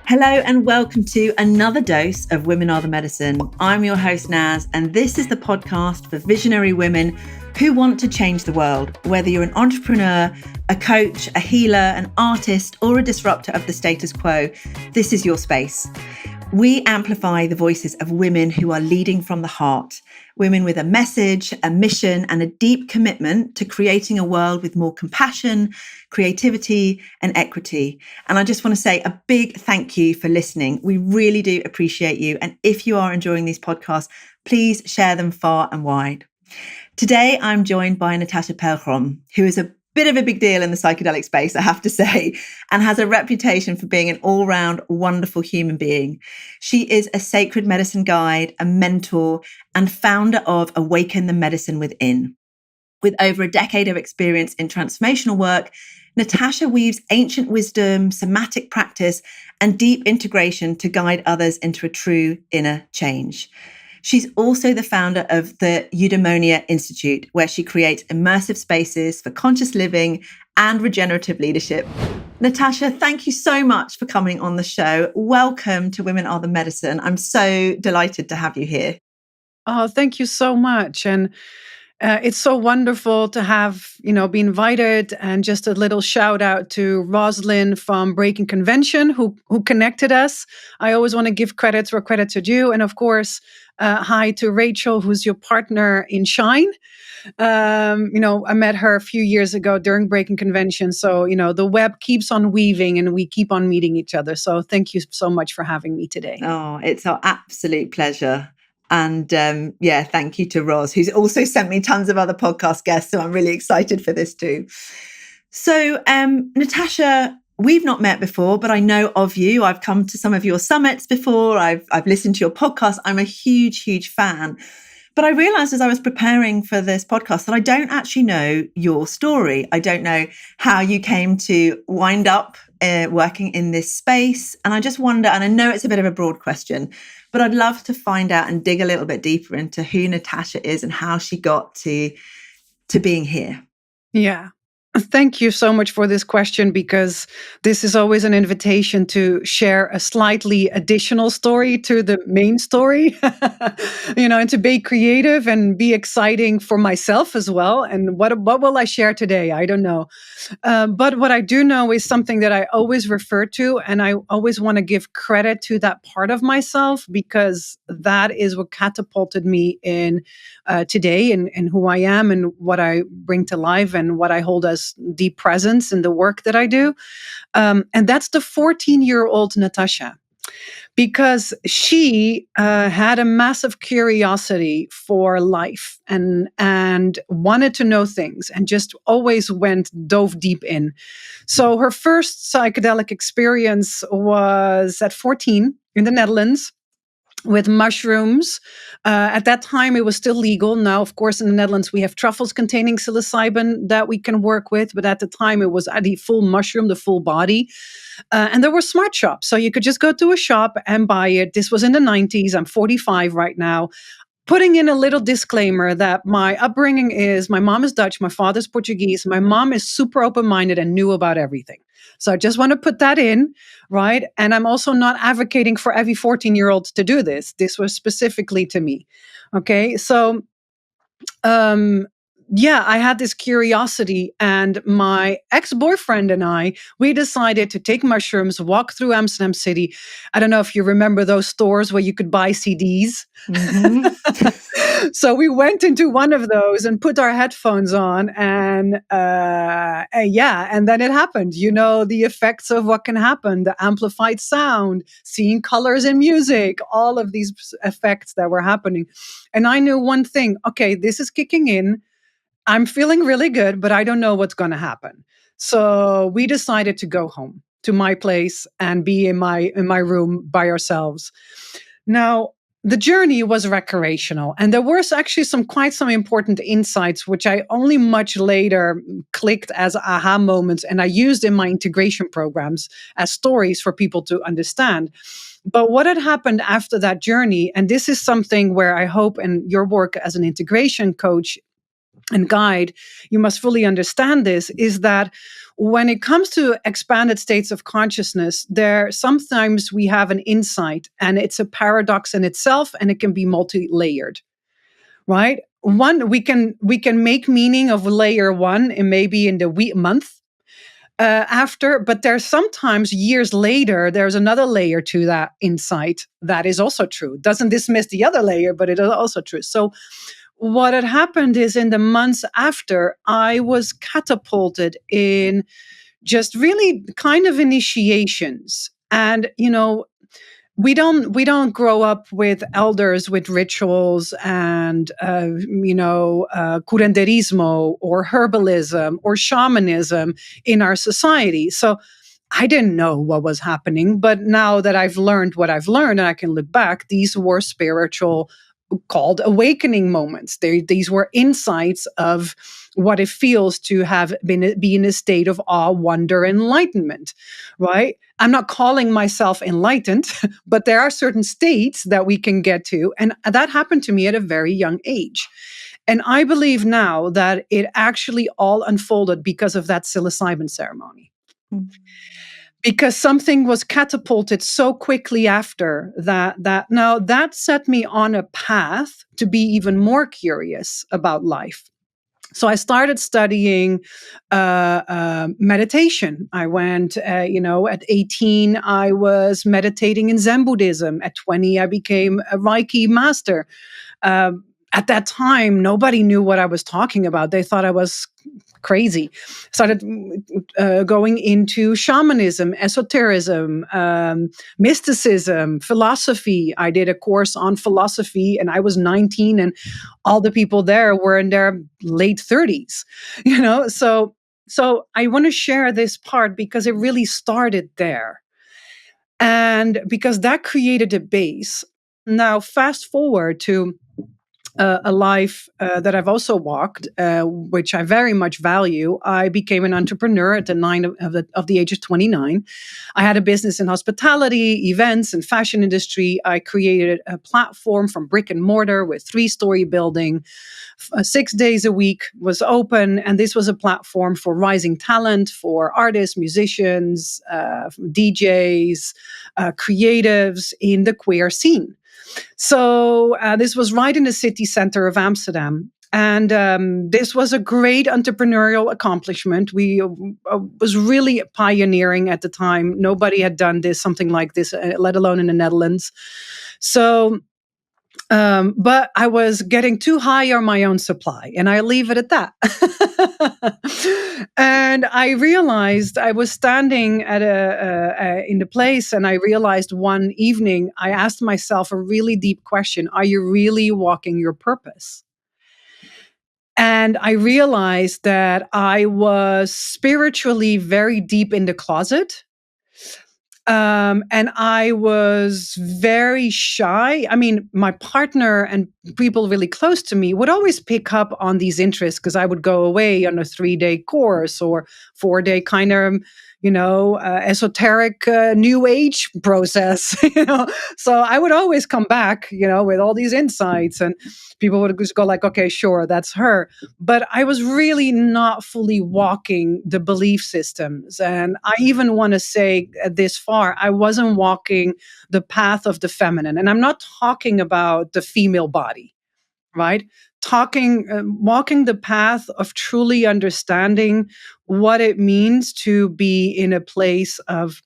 Hello and welcome to another dose of Women Are the Medicine. I'm your host, Naz, and this is the podcast for visionary women who want to change the world. Whether you're an entrepreneur, a coach, a healer, an artist, or a disruptor of the status quo, this is your space. We amplify the voices of women who are leading from the heart, women with a message, a mission, and a deep commitment to creating a world with more compassion, creativity, and equity. And I just want to say a big thank you for listening. We really do appreciate you. And if you are enjoying these podcasts, please share them far and wide. Today, I'm joined by Natasja Pelgrom, who is a bit of a big deal in the psychedelic space, I have to say, and has a reputation for being an all-round wonderful human being. She is a sacred medicine guide, a mentor, and founder of Awaken the Medicine Within. With over a decade of experience in transformational work, Natasja weaves ancient wisdom, somatic practice, and deep integration to guide others into a true inner change. She's also the founder of the Eudaimonia Institute, where she creates immersive spaces for conscious living and regenerative leadership. Natasja, thank you so much for coming on the show. Welcome to Women Are the Medicine. I'm so delighted to have you here. Oh, thank you so much. And it's so wonderful to have, be invited, and just a little shout out to Roslyn from Breaking Convention who connected us. I always want to give credit where credit's due. And of course, hi to Rachel, who's your partner in Shine. I met her a few years ago during Breaking Convention. So, the web keeps on weaving and we keep on meeting each other. So thank you so much for having me today. Oh, it's our absolute pleasure. And thank you to Ros, who's also sent me tons of other podcast guests. So I'm really excited for this too. So Natasja, we've not met before, but I know of you. I've come to some of your summits before. I've listened to your podcast. I'm a huge, huge fan. But I realized as I was preparing for this podcast that I don't actually know your story. I don't know how you came to wind up working in this space. And I just wonder, and I know it's a bit of a broad question, but I'd love to find out and dig a little bit deeper into who Natasja is and how she got to being here. Yeah. Thank you so much for this question, because this is always an invitation to share a slightly additional story to the main story, and to be creative and be exciting for myself as well. And what will I share today? I don't know. But what I do know is something that I always refer to, and I always want to give credit to that part of myself, because that is what catapulted me in today and who I am and what I bring to life and what I hold as deep presence in the work that I do. And that's the 14-year-old Natasja, because she had a massive curiosity for life and wanted to know things and just always dove deep in. So her first psychedelic experience was at 14 in the Netherlands, with mushrooms. At that time, it was still legal. Now, of course, in the Netherlands, we have truffles containing psilocybin that we can work with. But at the time, it was the full mushroom, the full body. And there were smart shops. So you could just go to a shop and buy it. This was in the 90s. I'm 45 right now. Putting in a little disclaimer that my upbringing is, my mom is Dutch, my father's Portuguese. My mom is super open-minded and knew about everything. So I just want to put that in, right? And I'm also not advocating for every 14-year-old to do this. This was specifically to me. Okay, so I had this curiosity, and my ex-boyfriend and we decided to take mushrooms, walk through Amsterdam City. I don't know if you remember those stores where you could buy CDs. Mm-hmm. So we went into one of those and put our headphones on, and then it happened. The effects of what can happen, the amplified sound, seeing colors in music, all of these effects that were happening. And I knew one thing, okay, this is kicking in. I'm feeling really good, but I don't know what's going to happen. So we decided to go home to my place and be in my room by ourselves. Now, the journey was recreational, and there was actually quite some important insights, which I only much later clicked as aha moments, and I used in my integration programs as stories for people to understand. But what had happened after that journey, and this is something where I hope, and your work as an integration coach and guide, you must fully understand this, is that when it comes to expanded states of consciousness, there sometimes we have an insight and it's a paradox in itself, and it can be multi-layered, right? One, we can make meaning of layer one and maybe in the month after, but there's sometimes years later, there's another layer to that insight that is also true. Doesn't dismiss the other layer, but it is also true. So what had happened is in the months after, I was catapulted in just really kind of initiations. And, we don't grow up with elders with rituals and curanderismo or herbalism or shamanism in our society. So I didn't know what was happening, but now that I've learned what I've learned and I can look back, these were spiritual, called awakening moments. These were insights of what it feels to be in a state of awe, wonder, enlightenment, right? I'm not calling myself enlightened, but there are certain states that we can get to. And that happened to me at a very young age. And I believe now that it actually all unfolded because of that psilocybin ceremony, Mm. because something was catapulted so quickly after that now that set me on a path to be even more curious about life. So I started studying meditation. I went, at 18, I was meditating in Zen Buddhism. At 20, I became a Reiki master. At that time, nobody knew what I was talking about. They thought I was crazy. Started going into shamanism, esotericism, mysticism, philosophy. I did a course on philosophy, and I was 19, and all the people there were in their late 30s. So I want to share this part because it really started there, and because that created a base. Now, fast forward to a life that I've also walked, which I very much value. I became an entrepreneur at the age of 29. I had a business in hospitality, events, and fashion industry. I created a platform from brick and mortar with 3-story building, 6 days a week was open, and this was a platform for rising talent, for artists, musicians, DJs, creatives in the queer scene. So this was right in the city center of Amsterdam. And this was a great entrepreneurial accomplishment. We was really pioneering at the time. Nobody had done something like this, let alone in the Netherlands. So, but I was getting too high on my own supply, and I leave it at that. And I realized I was standing in the place, and I realized one evening I asked myself a really deep question: are you really walking your purpose? And I realized that I was spiritually very deep in the closet. And I was very shy. I mean, my partner and people really close to me would always pick up on these interests because I would go away on a 3-day course or 4-day kind of, esoteric new age process. So I would always come back, with all these insights, and people would just go like, okay, sure, that's her. But I was really not fully walking the belief systems. And I even want to say this far, I wasn't walking the path of the feminine. And I'm not talking about the female body, right? Walking the path of truly understanding what it means to be in a place of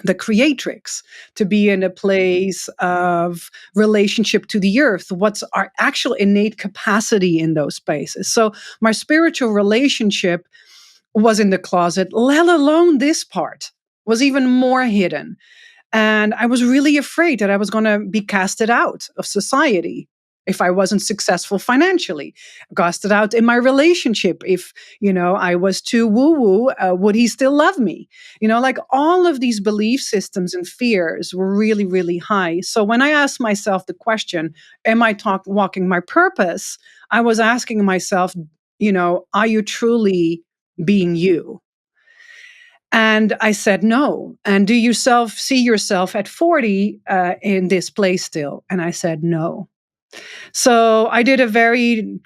the creatrix, to be in a place of relationship to the earth, what's our actual innate capacity in those spaces. So my spiritual relationship was in the closet, let alone this part was even more hidden. And I was really afraid that I was going to be casted out of society if I wasn't successful financially, casted out in my relationship. If, I was too woo-woo, would he still love me? Like all of these belief systems and fears were really, really high. So when I asked myself the question, am I walking my purpose? I was asking myself, are you truly being you? And I said, no. And do you see yourself at 40 in this place still? And I said, no. So I did a very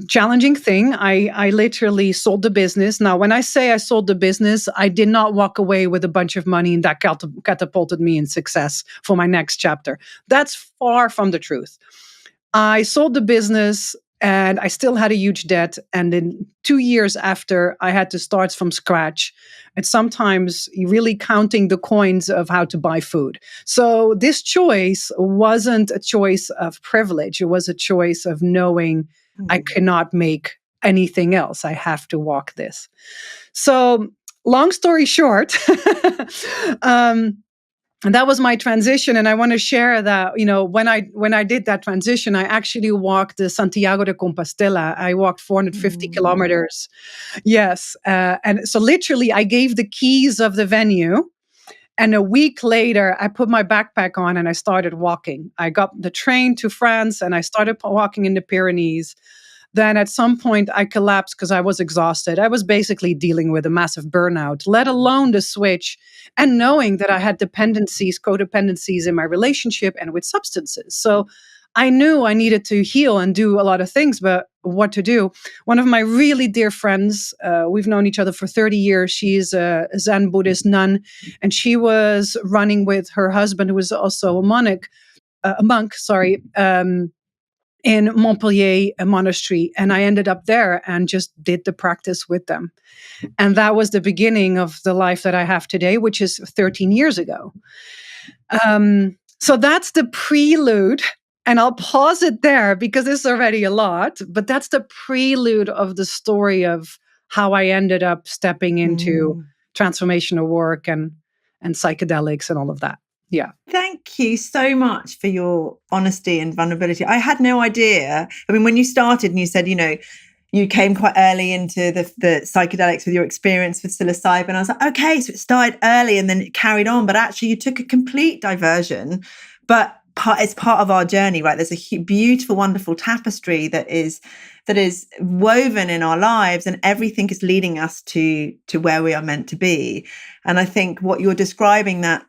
challenging thing. I literally sold the business. Now, when I say I sold the business, I did not walk away with a bunch of money and that catapulted me in success for my next chapter. That's far from the truth. I sold the business and I still had a huge debt. And then 2 years after, I had to start from scratch. And sometimes really counting the coins of how to buy food. So this choice wasn't a choice of privilege. It was a choice of knowing I cannot make anything else. I have to walk this. So long story short, and that was my transition. And I want to share that, when I did that transition, I actually walked the Santiago de Compostela. I walked 450 kilometers. Yes. And so literally I gave the keys of the venue. And a week later, I put my backpack on and I started walking. I got the train to France and I started walking in the Pyrenees. Then at some point I collapsed because I was exhausted. I was basically dealing with a massive burnout, let alone the switch, and knowing that I had codependencies in my relationship and with substances. So I knew I needed to heal and do a lot of things, but what to do? One of my really dear friends, we've known each other for 30 years. She's a Zen Buddhist nun, and she was running with her husband, who was also a monk, sorry, in Montpellier, a monastery. And I ended up there and just did the practice with them. And that was the beginning of the life that I have today, which is 13 years ago. So that's the prelude. And I'll pause it there because it's already a lot, but that's the prelude of the story of how I ended up stepping into transformational work and psychedelics and all of that. Yeah. Thank you so much for your honesty and vulnerability. I had no idea. I mean, when you started and you said, you came quite early into the psychedelics with your experience with psilocybin, I was like, okay, so it started early and then it carried on. But actually, you took a complete diversion. But it's part of our journey, right? There's a beautiful, wonderful tapestry that is woven in our lives, and everything is leading us to where we are meant to be. And I think what you're describing, that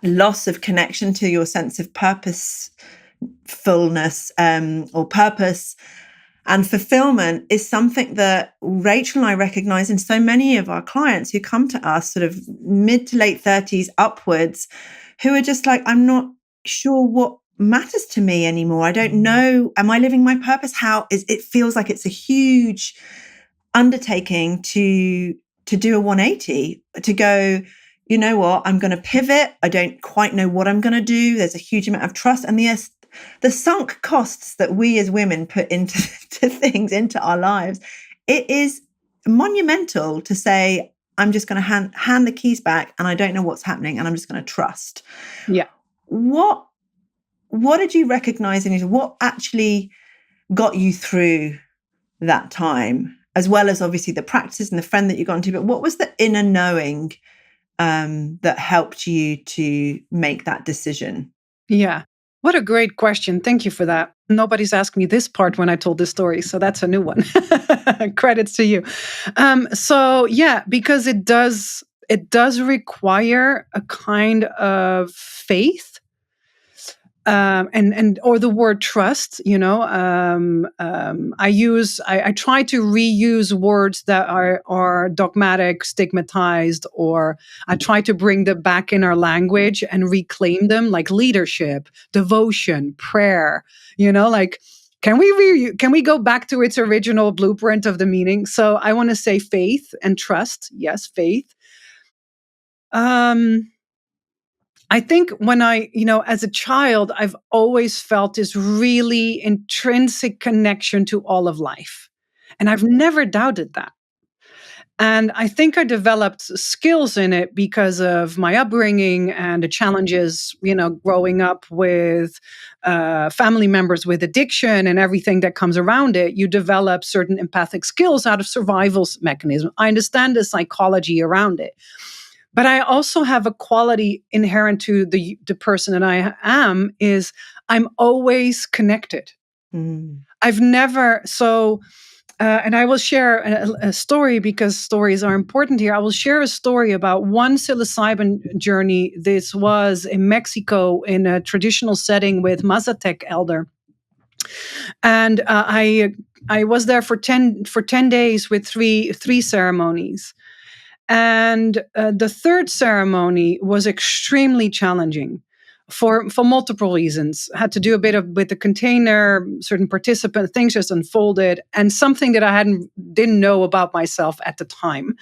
loss of connection to your sense of purposefulness or purpose and fulfillment is something that Rachel and I recognize in so many of our clients who come to us sort of mid to late 30s upwards, who are just like, I'm not sure what matters to me anymore. I don't know. Am I living my purpose? It feels like it's a huge undertaking to do a 180, to go, you know what, I'm going to pivot. I don't quite know what I'm going to do. There's a huge amount of trust. And the sunk costs that we as women put into things, into our lives, it is monumental to say, I'm just going to hand the keys back and I don't know what's happening and I'm just going to trust. Yeah. What did you recognize in you? What actually got you through that time, as well as obviously the practices and the friend that you got into? But what was the inner knowing that helped you to make that decision? Yeah. What a great question. Thank you for that. Nobody's asked me this part when I told this story, so that's a new one. Credits to you. So yeah, because it does require a kind of faith. And or the word trust, I try to reuse words that are dogmatic, stigmatized, or I try to bring them back in our language and reclaim them, like leadership, devotion, prayer, can we go back to its original blueprint of the meaning? So I want to say faith and trust. Yes, faith. I think when as a child, I've always felt this really intrinsic connection to all of life. And I've never doubted that. And I think I developed skills in it because of my upbringing and the challenges, growing up with family members with addiction and everything that comes around it. You develop certain empathic skills out of survival mechanism. I understand the psychology around it. But I also have a quality inherent to the person that I am, is I'm always connected. I've never, And I will share a story because stories are important here. I will share a story about one psilocybin journey. This was in Mexico in a traditional setting with Mazatec elder. And I was there for 10 days with three ceremonies. And the third ceremony was extremely challenging for multiple reasons. Had to do a bit with the container, certain participant things just unfolded, and something that I didn't know about myself at the time,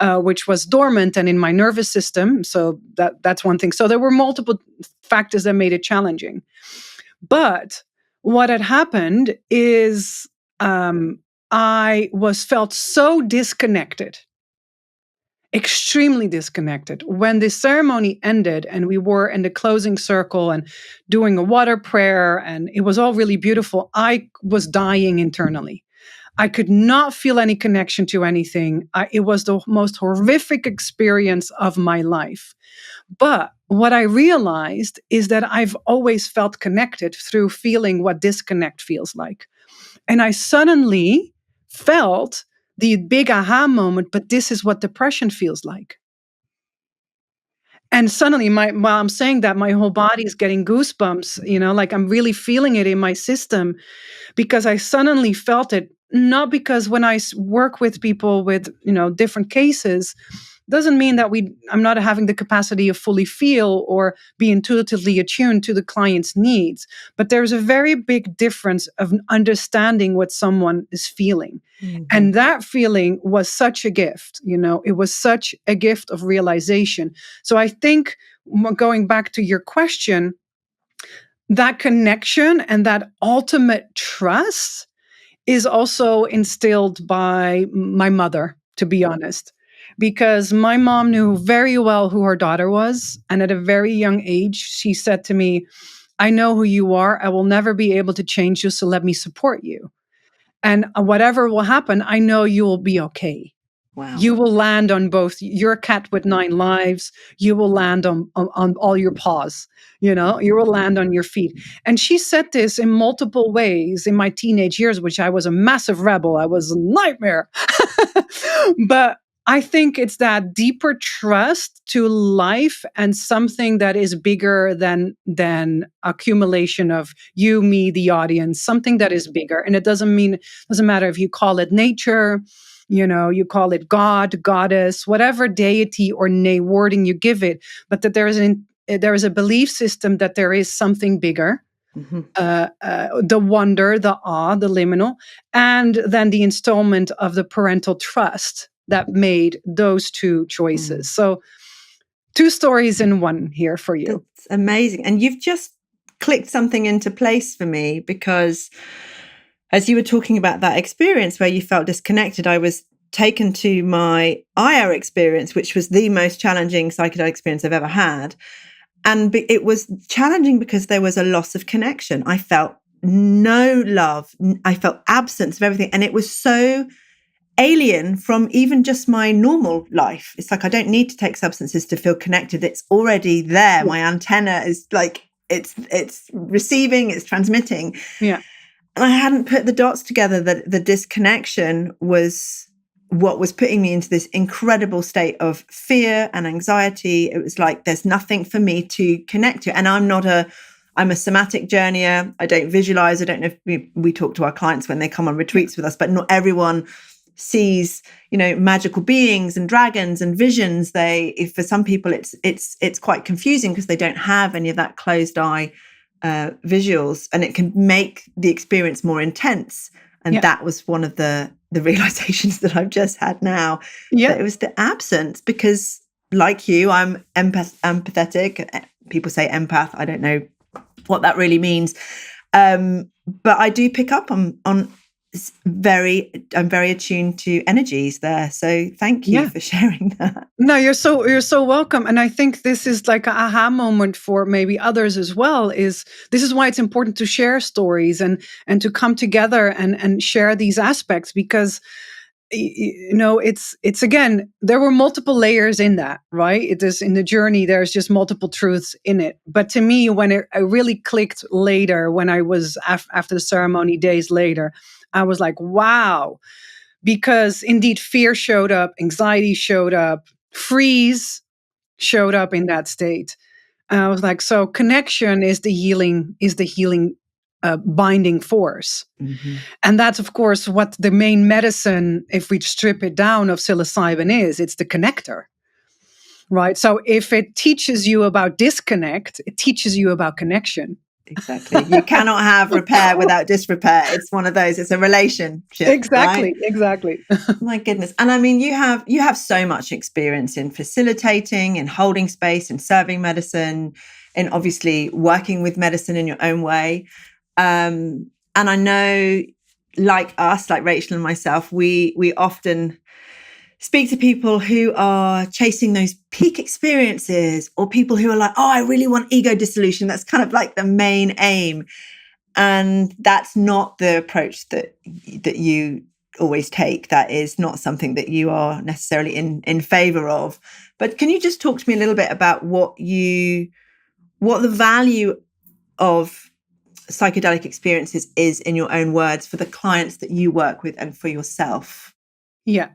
which was dormant and in my nervous system. So that's one thing. So there were multiple factors that made it challenging. But what had happened is I felt so disconnected, extremely disconnected. When the ceremony ended and we were in the closing circle and doing a water prayer, and it was all really beautiful, I was dying internally. I could not feel any connection to anything. It was the most horrific experience of my life. But what I realized is that I've always felt connected through feeling what disconnect feels like. And I suddenly felt the big aha moment, but this is what depression feels like. And suddenly, while I'm saying that, my whole body is getting goosebumps, like I'm really feeling it in my system, because I suddenly felt it. Not because when I work with people with, different cases, doesn't mean that I'm not having the capacity to fully feel or be intuitively attuned to the client's needs. But there's a very big difference of understanding what someone is feeling. Mm-hmm. And that feeling was such a gift, it was such a gift of realization. So I think, going back to your question, that connection and that ultimate trust is also instilled by my mother, to be honest. Because my mom knew very well who her daughter was. And at a very young age, she said to me, I know who you are. I will never be able to change you, so let me support you. And whatever will happen, I know you will be okay. Wow. You will land on both. You're a cat with 9 lives. You will land on all your paws. You will land on your feet. And she said this in multiple ways in my teenage years, which I was a massive rebel. I was a nightmare. But I think it's that deeper trust to life and something that is bigger than accumulation of you, me, the audience, something that is bigger. And it doesn't matter if you call it nature, you call it God, goddess, whatever deity or wording you give it, but that there is a belief system that there is something bigger. Mm-hmm. The wonder, the awe, the liminal, and then the installment of the parental trust that made those two choices. So 2 stories in one here for you. That's amazing. And you've just clicked something into place for me, because as you were talking about that experience where you felt disconnected, I was taken to my IR experience, which was the most challenging psychedelic experience I've ever had. And it was challenging because there was a loss of connection. I felt no love. I felt absence of everything. And it was so alien from even just my normal life. It's like, I don't need to take substances to feel connected. It's already there. Yeah. My antenna is like, it's receiving, it's transmitting. Yeah. And I hadn't put the dots together that the disconnection was what was putting me into this incredible state of fear and anxiety. It was like, there's nothing for me to connect to. And I'm a somatic journeyer. I don't visualize. I don't know if we talk to our clients when they come on retreats with us, but not everyone sees, magical beings and dragons and visions. For some people, it's quite confusing because they don't have any of that closed eye visuals, and it can make the experience more intense. And that was one of the realizations that I've just had now. Yeah, it was the absence, because like you, I'm empathetic. People say empath. I don't know what that really means. But I do pick up on I'm very attuned to energies there. So thank you for sharing that. No, you're so welcome. And I think this is like an aha moment for maybe others as well. This is why it's important to share stories and to come together and share these aspects, because it's again, there were multiple layers in that, right? It is in the journey, there's just multiple truths in it. But to me, when it really clicked later, when I was after the ceremony, days later, I was like, wow, because indeed fear showed up, anxiety showed up, freeze showed up in that state. And I was like, so connection is the healing binding force. Mm-hmm. And that's, of course, what the main medicine, if we strip it down, of psilocybin is. It's the connector, right? So if it teaches you about disconnect, it teaches you about connection. Exactly. You cannot have repair without disrepair. It's one of those. It's a relationship. Exactly. Right? Exactly. My goodness. And I mean, you have so much experience in facilitating, in holding space, in serving medicine, and obviously working with medicine in your own way. And I know, like us, like Rachel and myself, we often speak to people who are chasing those peak experiences, or people who are like, oh, I really want ego dissolution. That's kind of like the main aim. And that's not the approach that you always take. That is not something that you are necessarily in favor of. But can you just talk to me a little bit about what the value of psychedelic experiences is, in your own words, for the clients that you work with and for yourself? Yeah.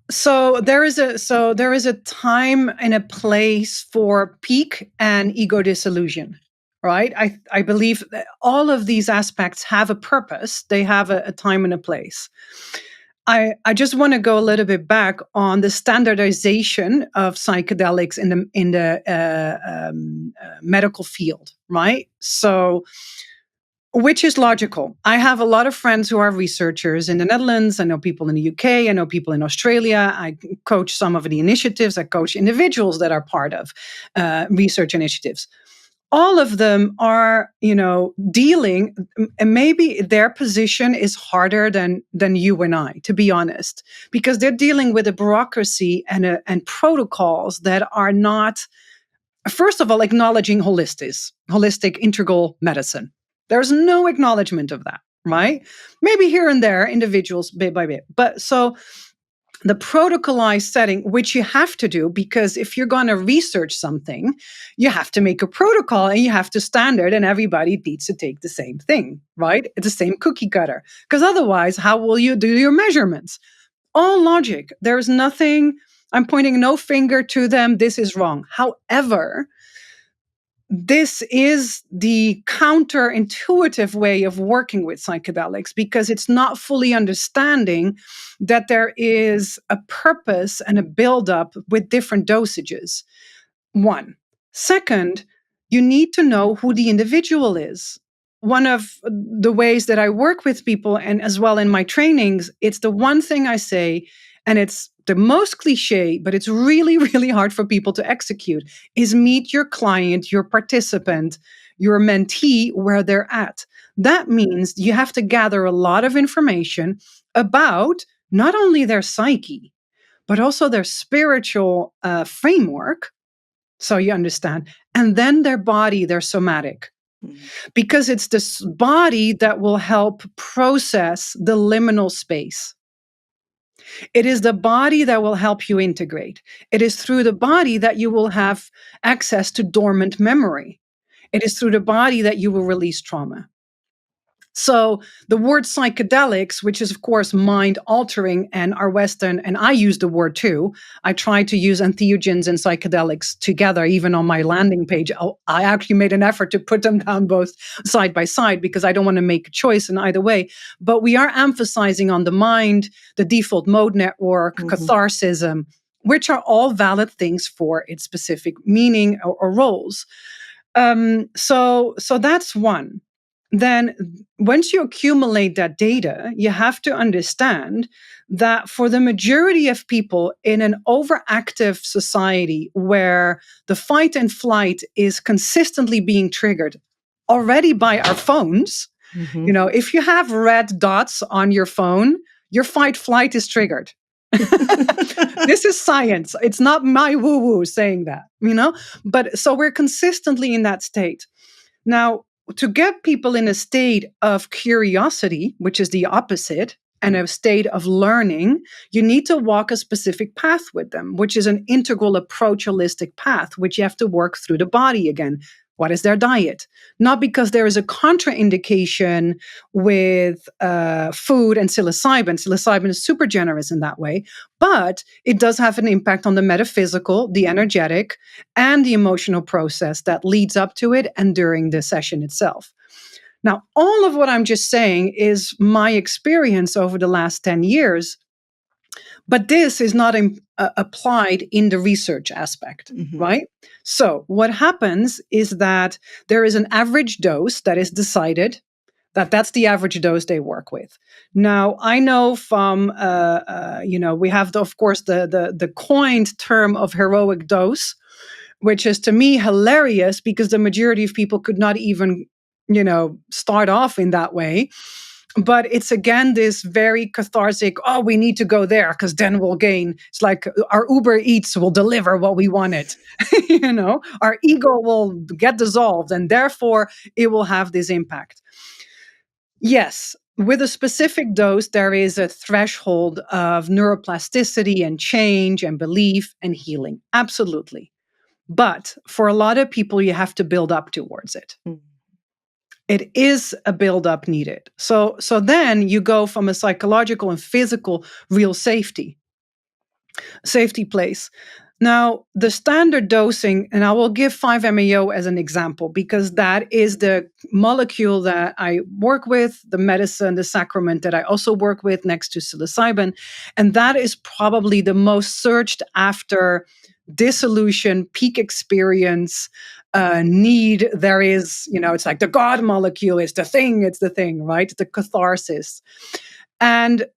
So there is a time and a place for peak and ego dissolution, right? I believe that all of these aspects have a purpose. They have a time and a place. I just want to go a little bit back on the standardization of psychedelics in the medical field, right? So, which is logical. I have a lot of friends who are researchers in the Netherlands. I know people in the UK. I know people in Australia. I coach some of the initiatives. I coach individuals that are part of research initiatives. All of them are, dealing, and maybe their position is harder than you and I, to be honest, because they're dealing with a bureaucracy and protocols that are not, first of all, acknowledging holistic integral medicine. There's no acknowledgement of that, right? Maybe here and there, individuals bit by bit. But so the protocolized setting, which you have to do, because if you're going to research something, you have to make a protocol and you have to standard, and everybody needs to take the same thing, right? It's the same cookie cutter. Because otherwise, how will you do your measurements? All logic. There's nothing, I'm pointing no finger to them. This is wrong. However, this is the counterintuitive way of working with psychedelics, because it's not fully understanding that there is a purpose and a buildup with different dosages. One. Second, you need to know who the individual is. One of the ways that I work with people, and as well in my trainings, it's the one thing I say, and it's the most cliche, but it's really, really hard for people to execute, is meet your client, your participant, your mentee where they're at. That means you have to gather a lot of information about not only their psyche, but also their spiritual framework. So you understand. And then their body, their somatic. Because it's this body that will help process the liminal space. It is the body that will help you integrate. It is through the body that you will have access to dormant memory. It is through the body that you will release trauma. So the word psychedelics, which is of course mind altering, and our Western, and I use the word too. I try to use entheogens and psychedelics together, even on my landing page. I actually made an effort to put them down both side by side, because I don't want to make a choice in either way. But we are emphasizing on the mind, the default mode network, catharsism, which are all valid things for its specific meaning or roles. So that's one. Then once you accumulate that data, you have to understand that for the majority of people in an overactive society where the fight and flight is consistently being triggered already by our phones, if you have red dots on your phone, your fight flight is triggered. This is science. It's not my woo-woo saying that, But so we're consistently in that state. Now, to get people in a state of curiosity, which is the opposite, and a state of learning, you need to walk a specific path with them, which is an integral approach, holistic path, which you have to work through the body again. What is their diet? Not because there is a contraindication with food and psilocybin. Psilocybin is super generous in that way, but it does have an impact on the metaphysical, the energetic, and the emotional process that leads up to it and during the session itself. Now, all of what I'm just saying is my experience over the last 10 years, but this is not applied in the research aspect, right? So what happens is that there is an average dose that is decided, that's the average dose they work with. Now, I know from, we have, of course, the coined term of heroic dose, which is to me hilarious because the majority of people could not even start off in that way. But it's again this very cathartic, oh, we need to go there because then we'll gain. It's like our Uber Eats will deliver what we wanted. Our ego will get dissolved and therefore it will have this impact. Yes, with a specific dose, there is a threshold of neuroplasticity and change and belief and healing. Absolutely. But for a lot of people, you have to build up towards it. It is a build-up needed. So then you go from a psychological and physical real safety place. Now, the standard dosing, and I will give 5-MeO as an example, because that is the molecule that I work with, the medicine, the sacrament that I also work with next to psilocybin. And that is probably the most searched after dissolution, peak experience, need. There is, it's like the God molecule is the thing, right? The catharsis. And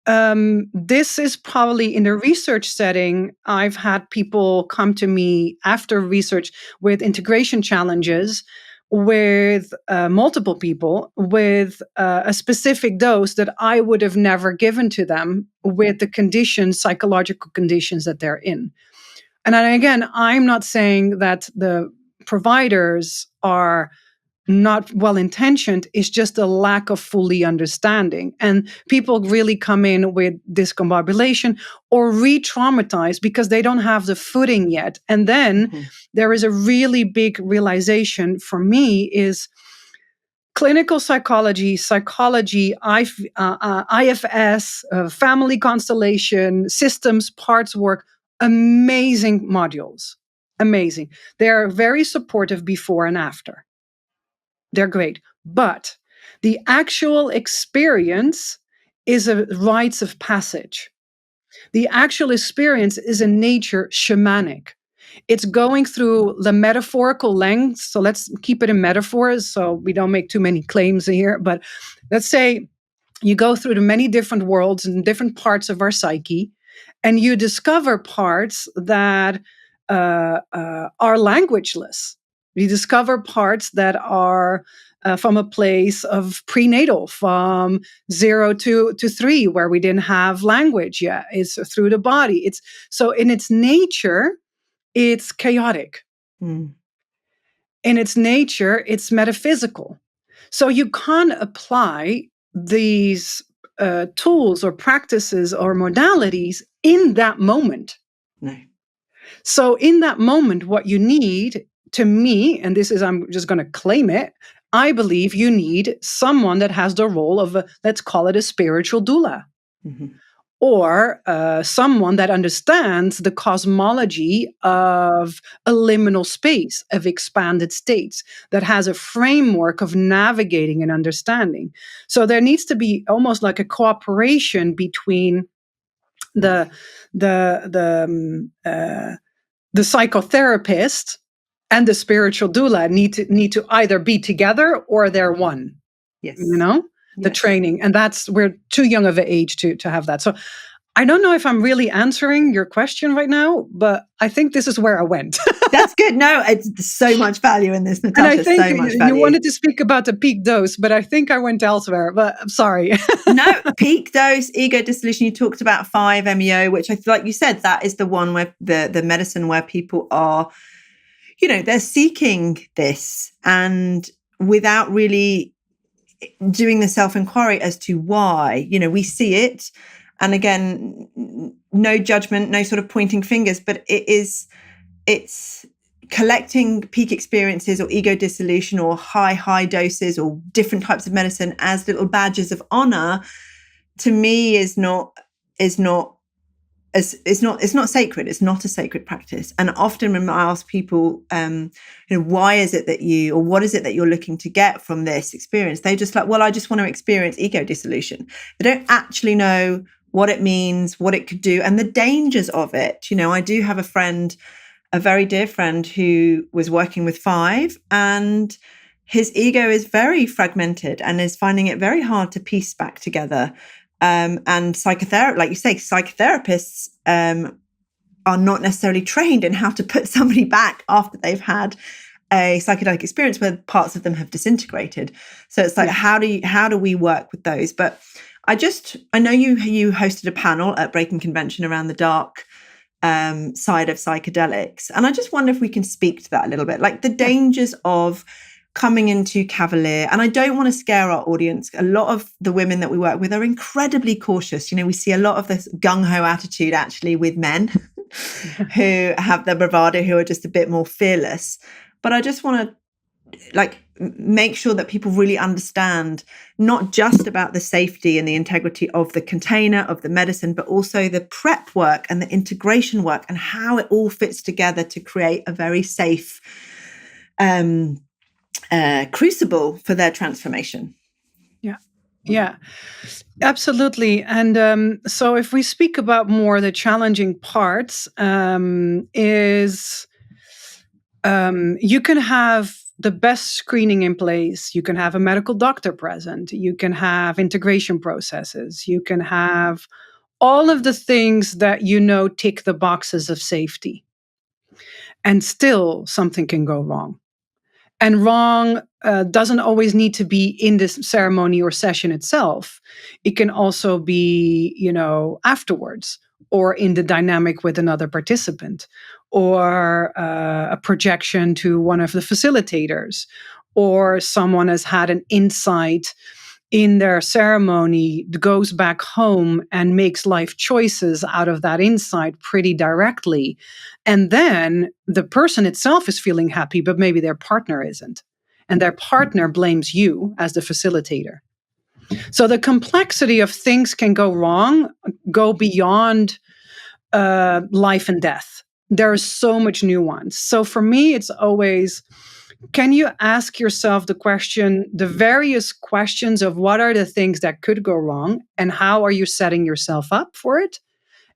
this is probably in the research setting. I've had people come to me after research with integration challenges with multiple people with a specific dose that I would have never given to them with the conditions, psychological conditions that they're in. And again, I'm not saying that the providers are not well-intentioned. It's just a lack of fully understanding. And people really come in with discombobulation or re-traumatized because they don't have the footing yet. And then there is a really big realization for me is clinical psychology, IFS, family constellation, systems, parts work, amazing modules. Amazing. They're very supportive before and after. They're great. But the actual experience is a rites of passage. The actual experience is in nature shamanic. It's going through the metaphorical length. So let's keep it in metaphors so we don't make too many claims here. But let's say you go through the many different worlds and different parts of our psyche, and you discover parts that are languageless. You discover parts that are from a place of prenatal, from 0 to 3, where we didn't have language yet. It's through the body. It's so in its nature, it's chaotic. In its nature, it's metaphysical. So you can't apply these tools or practices or modalities in that moment. No. So in that moment, what you need, to me, and this is, I'm just going to claim it, I believe you need someone that has the role of, let's call it a spiritual doula. Or someone that understands the cosmology of a liminal space, of expanded states, that has a framework of navigating and understanding. So there needs to be almost like a cooperation between the psychotherapist and the spiritual doula need to either be together or they're one. Yes. The training. And we're too young of an age to have that. So I don't know if I'm really answering your question right now, but I think this is where I went. That's good. No, it's so much value in this, Natasja. And I think so much value. You wanted to speak about the peak dose, but I think I went elsewhere, but I'm sorry. No, peak dose, ego dissolution. You talked about 5-MeO, which I feel like you said, that is the one where the medicine where people are, they're seeking this and without really doing the self-inquiry as to why. We see it, and again, no judgment, no sort of pointing fingers, but it's collecting peak experiences or ego dissolution or high doses or different types of medicine as little badges of honor, to me is not it's not sacred. It's not a sacred practice. And often when I ask people, why is it that or what is it that you're looking to get from this experience? They just like, well, I just want to experience ego dissolution. They don't actually know what it means, what it could do, and the dangers of it. I do have a very dear friend who was working with 5, and his ego is very fragmented and is finding it very hard to piece back together. And psychotherapy, like you say, psychotherapists are not necessarily trained in how to put somebody back after they've had a psychedelic experience where parts of them have disintegrated. So it's like, how do we work with those? But I know you hosted a panel at Breaking Convention around the dark side of psychedelics, and I just wonder if we can speak to that a little bit, like the dangers of coming into cavalier. And I don't want to scare our audience. A lot of the women that we work with are incredibly cautious. We see a lot of this gung-ho attitude actually with men who have the bravado, who are just a bit more fearless. But I just want to make sure that people really understand not just about the safety and the integrity of the container, of the medicine, but also the prep work and the integration work and how it all fits together to create a very safe crucible for their transformation. Yeah, absolutely. And so if we speak about more the challenging parts, is you can have the best screening in place. You can have a medical doctor present. You can have integration processes. You can have all of the things that tick the boxes of safety. And still something can go wrong. And wrong doesn't always need to be in this ceremony or session itself. It can also be, afterwards, or in the dynamic with another participant, or a projection to one of the facilitators, or someone has had an insight in their ceremony, goes back home and makes life choices out of that insight pretty directly. And then the person itself is feeling happy, but maybe their partner isn't. And their partner blames you as the facilitator. So the complexity of things can go wrong, go beyond life and death. There is so much nuance. So for me, it's always, can you ask yourself the various questions of what are the things that could go wrong, and how are you setting yourself up for it?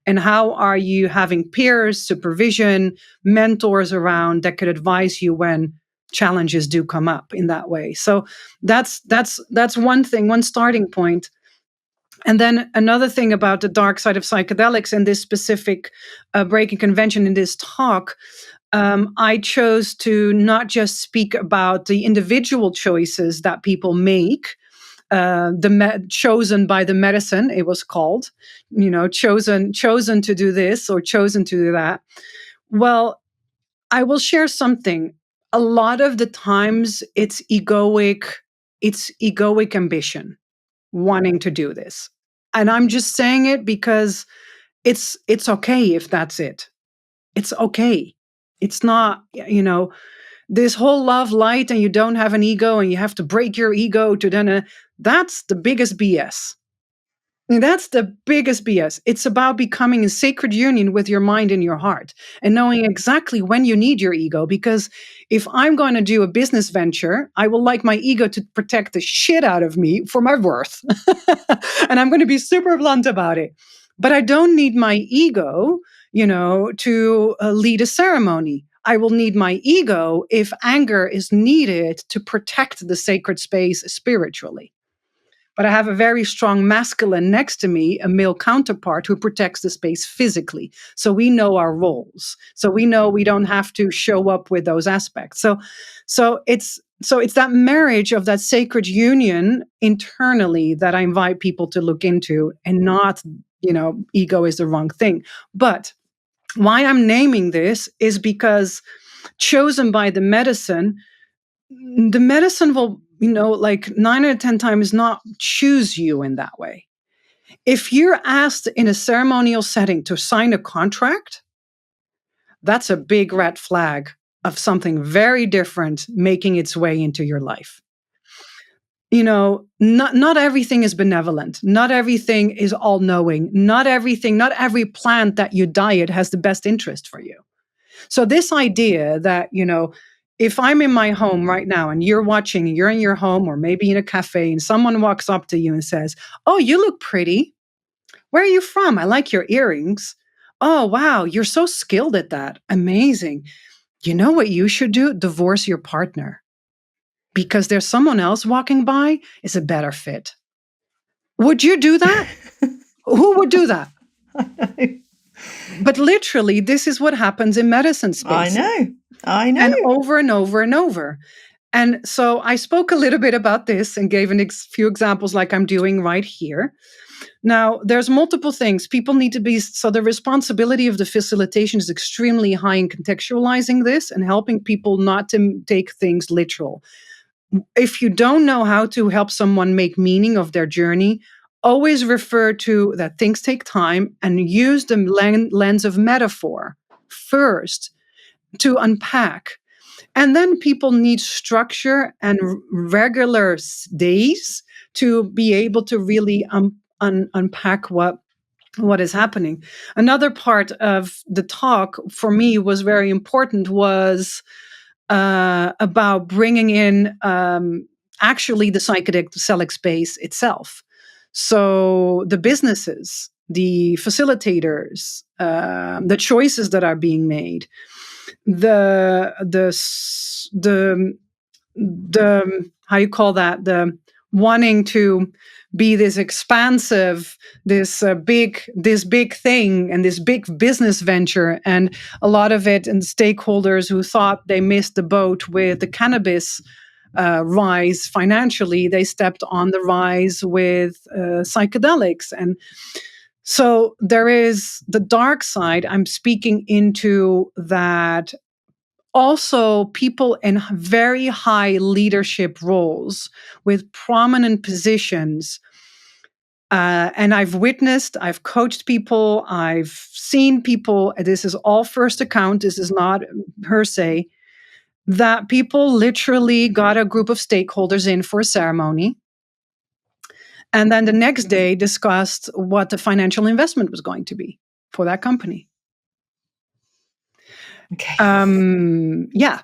And how are you having peers, supervision, mentors around that could advise you when challenges do come up in that way? So that's one thing, one starting point. And then another thing about the dark side of psychedelics and this specific Breaking Convention in this talk, I chose to not just speak about the individual choices that people make, chosen by the medicine, it was called, chosen to do this or chosen to do that. Well, I will share something. A lot of the times it's egoic ambition, wanting to do this. And I'm just saying it because it's okay if that's it. It's okay. It's not, this whole love light and you don't have an ego and you have to break your ego to then, that's the biggest BS. And that's the biggest BS. It's about becoming in sacred union with your mind and your heart and knowing exactly when you need your ego. Because if I'm going to do a business venture, I will like my ego to protect the shit out of me for my worth. And I'm going to be super blunt about it. But I don't need my ego, to lead a ceremony. I will need my ego if anger is needed to protect the sacred space spiritually. But I have a very strong masculine next to me, a male counterpart who protects the space physically. So we know our roles. So we know we don't have to show up with those aspects. So it's that marriage of that sacred union internally that I invite people to look into, and not, ego is the wrong thing. But why I'm naming this is because chosen by the medicine will, like 9 out of 10 times not choose you in that way. If you're asked in a ceremonial setting to sign a contract, that's a big red flag of something very different making its way into your life. Not everything is benevolent. Not everything is all-knowing. Not every plant that you diet has the best interest for you. So this idea that, if I'm in my home right now and you're watching, you're in your home or maybe in a cafe and someone walks up to you and says, "Oh, you look pretty. Where are you from? I like your earrings. Oh, wow, you're so skilled at that. Amazing. You know what you should do? Divorce your partner. Because there's someone else walking by is a better fit." Would you do that? Who would do that? I know. But literally, this is what happens in medicine space. I know. And over and over and over. And so I spoke a little bit about this and gave few examples like I'm doing right here. Now, there's multiple things. People need to be, so the responsibility of the facilitation is extremely high in contextualizing this and helping people not to take things literal. If you don't know how to help someone make meaning of their journey, always refer to that things take time and use the lens of metaphor first to unpack. And then people need structure and regular days to be able to really unpack what is happening. Another part of the talk for me was very important was about bringing in actually the psychedelic space itself. So the businesses, the facilitators, the choices that are being made, the how you call that, the wanting to be this expansive, this big thing and this big business venture, and a lot of it, and stakeholders who thought they missed the boat with the cannabis rise financially, they stepped on the rise with psychedelics. And so there is the dark side. I'm speaking into that. Also, people in very high leadership roles with prominent positions. And I've coached people, I've seen people, this is all first account, this is not hearsay, that people literally got a group of stakeholders in for a ceremony. And then the next day discussed what the financial investment was going to be for that company. Okay. Yeah.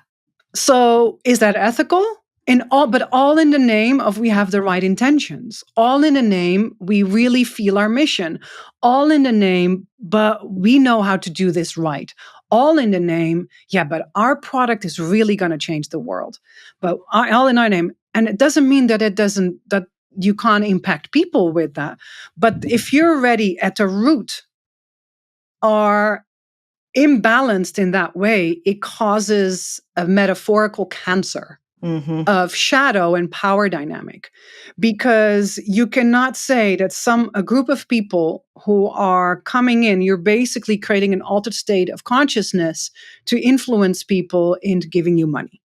So is that ethical? But all in the name of we have the right intentions. All in the name, we really feel our mission. All in the name, but we know how to do this right. All in the name, yeah, but our product is really going to change the world. But all in our name. And it doesn't mean that that you can't impact people with that. But if you're already at the root are imbalanced in that way, it causes a metaphorical cancer of shadow and power dynamic. Because you cannot say that a group of people who are coming in, you're basically creating an altered state of consciousness to influence people into giving you money.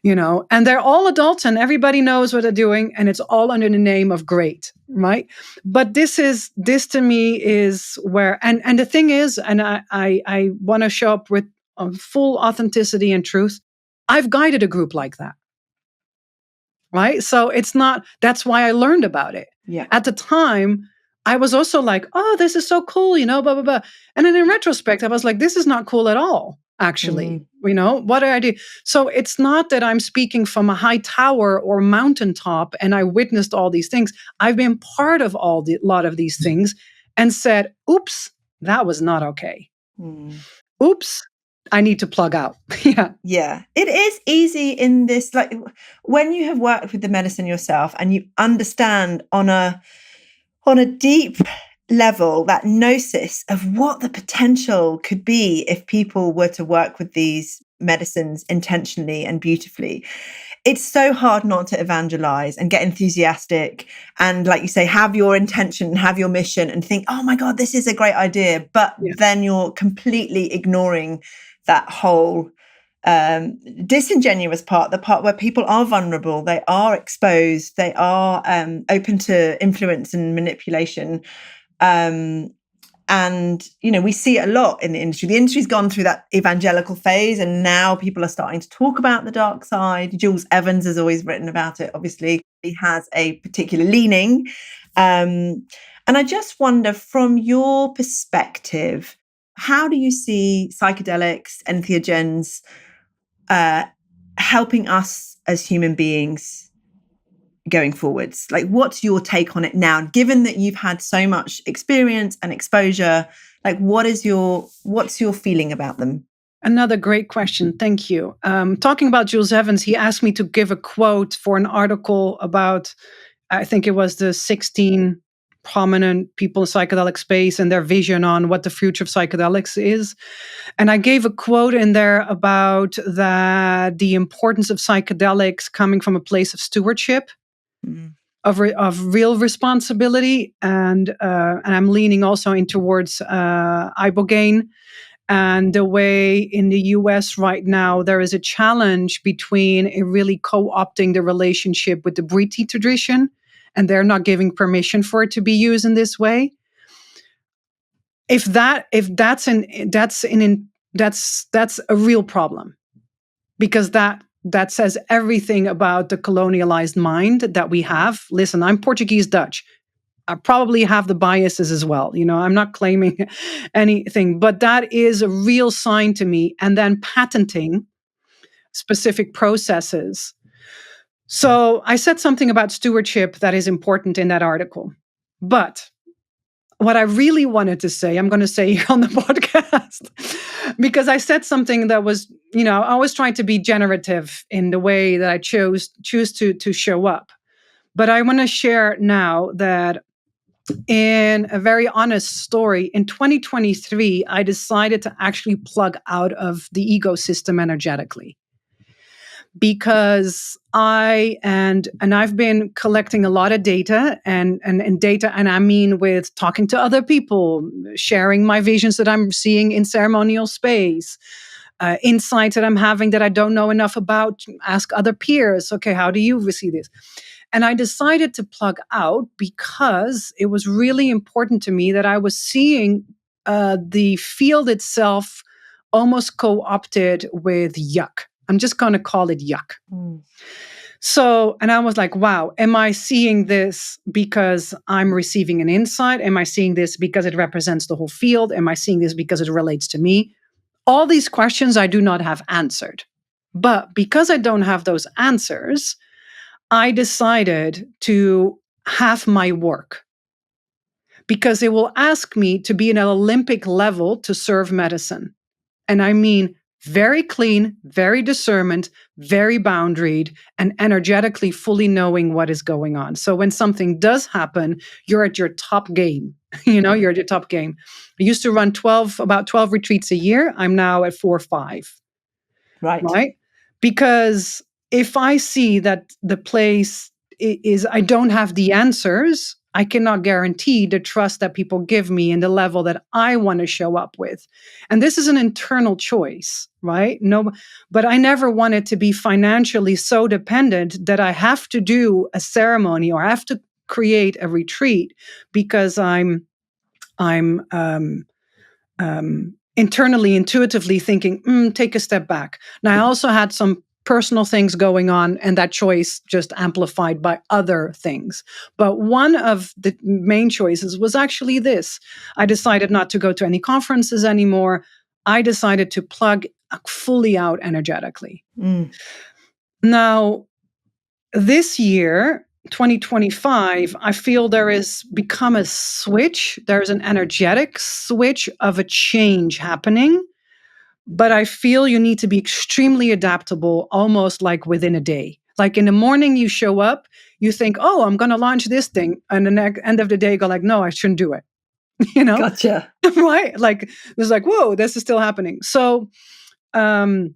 And they're all adults and everybody knows what they're doing, and it's all under the name of great, right? But this to me is where, and the thing is, and I want to show up with full authenticity and truth. I've guided a group like that, right? So that's why I learned about it. Yeah. At the time, I was also like, oh, this is so cool, blah, blah, blah. And then in retrospect, I was like, this is not cool at all. Actually, what did I do? So it's not that I'm speaking from a high tower or mountaintop and I witnessed all these things. I've been part of lot of these things and said, oops, that was not okay. Oops, I need to plug out. Yeah. Yeah. It is easy in this, like when you have worked with the medicine yourself and you understand on a deep level, that gnosis of what the potential could be if people were to work with these medicines intentionally and beautifully. It's so hard not to evangelize and get enthusiastic and, like you say, have your intention, have your mission and think, oh my God, this is a great idea. But then you're completely ignoring that whole disingenuous part, the part where people are vulnerable, they are exposed, they are open to influence and manipulation. And, we see it a lot in the industry. The industry's gone through that evangelical phase, and now people are starting to talk about the dark side. Jules Evans has always written about it. Obviously, he has a particular leaning. And I just wonder, from your perspective, how do you see psychedelics, entheogens, helping us as human beings going forwards? Like, what's your take on it now, given that you've had so much experience and exposure? Like, what's your feeling about them? Another great question. Thank you. Talking about Jules Evans, he asked me to give a quote for an article about, I think it was the 16 prominent people in psychedelic space and their vision on what the future of psychedelics is. And I gave a quote in there about the importance of psychedelics coming from a place of stewardship, of real responsibility, and I'm leaning also in towards ibogaine. And the way in the US right now, there is a challenge between really co-opting the relationship with the Briti tradition, and they're not giving permission for it to be used in this way. That's a real problem, because that says everything about the colonialized mind that we have. Listen, I'm Portuguese Dutch. I probably have the biases as well. I'm not claiming anything, but that is a real sign to me. And then patenting specific processes. So I said something about stewardship that is important in that article. But what I really wanted to say, I'm going to say here on the podcast, because I said something that was, I was trying to be generative in the way that I choose to show up. But I want to share now that, in a very honest story, in 2023, I decided to actually plug out of the ecosystem energetically, because I've been collecting a lot of data and data, and I mean with talking to other people, sharing my visions that I'm seeing in ceremonial space, insights that I'm having that I don't know enough about, ask other peers, okay, how do you receive this? And I decided to plug out because it was really important to me that I was seeing the field itself almost co-opted with yuck. I'm just going to call it yuck. So, and I was like, wow, am I seeing this because I'm receiving an insight? Am I seeing this because it represents the whole field? Am I seeing this because it relates to me? All these questions I do not have answered. But because I don't have those answers, I decided to have my work, because it will ask me to be in an Olympic level to serve medicine. And I mean very clean, very discernment, very boundaried, and energetically fully knowing what is going on. So when something does happen, you're at your top game. You're at your top game. I used to run about 12 retreats a year. I'm now at 4 or 5. Right? Because if I see that the place is, I don't have the answers, I cannot guarantee the trust that people give me and the level that I want to show up with. And this is an internal choice, right? No, but I never wanted to be financially so dependent that I have to do a ceremony or I have to create a retreat because I'm internally, intuitively thinking, take a step back. Now, I also had some personal things going on, and that choice just amplified by other things. But one of the main choices was actually this. I decided not to go to any conferences anymore. I decided to plug fully out energetically. Now, this year, 2025, I feel there has become a switch. There's an energetic switch of a change happening. But I feel you need to be extremely adaptable, almost like within a day. Like in the morning, you show up, you think, oh, I'm going to launch this thing. And the end of the day, you go like, no, I shouldn't do it. Gotcha. Right? Like, it's like, whoa, this is still happening. So the